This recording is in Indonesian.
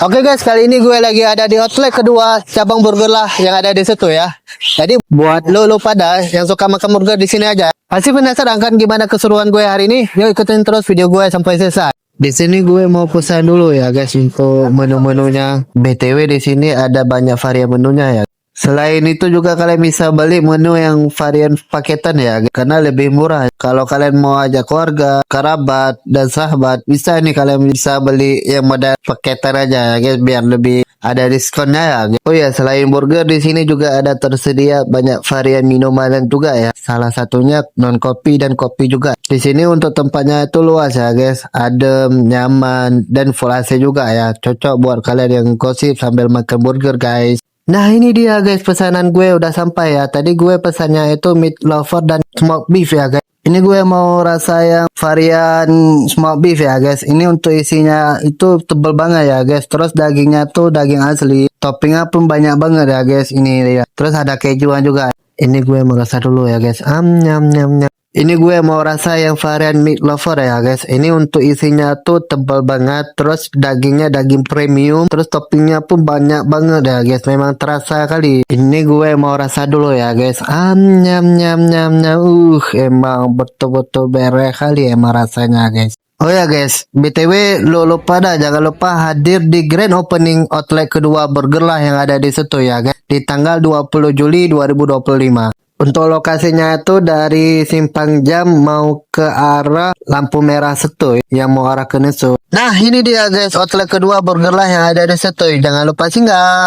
Oke guys, kali ini gue lagi ada di outlet kedua cabang burger lah yang ada di situ ya. Jadi buat lo pada yang suka makan burger di sini aja, pasti penasaran kan gimana keseruan gue hari ini? Yuk ikutin terus video gue sampai selesai. Di sini gue mau pesan dulu ya guys untuk menu-menunya. BTW di sini ada banyak varian menunya ya. Selain itu juga kalian bisa beli menu yang varian paketan ya, karena lebih murah. Kalau kalian mau ajak keluarga, kerabat, dan sahabat, bisa nih kalian bisa beli yang model paketan aja ya guys, biar lebih ada diskonnya ya. Oh ya, selain burger di sini juga ada tersedia banyak varian minuman juga ya. Salah satunya non kopi dan kopi juga. Di sini untuk tempatnya itu luas ya guys, adem, nyaman, dan full AC juga ya. Cocok buat kalian yang gosip sambil makan burger guys. Nah ini dia guys, pesanan gue udah sampai ya. Tadi gue pesannya itu meat lover dan smoked beef ya guys. Ini gue mau rasa yang varian smoked beef ya guys. Ini untuk isinya itu tebel banget ya guys. Terus dagingnya tuh daging asli. Toppingnya pun banyak banget ya guys. Ini ya. Terus ada kejuan juga. Ini gue mau rasa dulu ya guys. Nyam nyam nyam. Ini gue mau rasa yang varian meat lover ya guys. Ini untuk isinya tuh tebal banget. Terus dagingnya daging premium. Terus toppingnya pun banyak banget ya guys. Memang terasa kali. Ini gue mau rasa dulu ya guys. Nyam nyam nyam nyam. Emang betul-betul beres kali emang rasanya guys. Oh ya guys, BTW lo lupa dah, jangan lupa hadir di grand opening outlet kedua burger lah yang ada di situ ya guys. Di tanggal 20 Juli 2025. Untuk lokasinya itu dari Simpang Jam mau ke arah lampu merah Setu yang mau arah ke Nesu. Nah ini dia guys, outlet kedua burger lah yang ada di Setu. Jangan lupa singgah.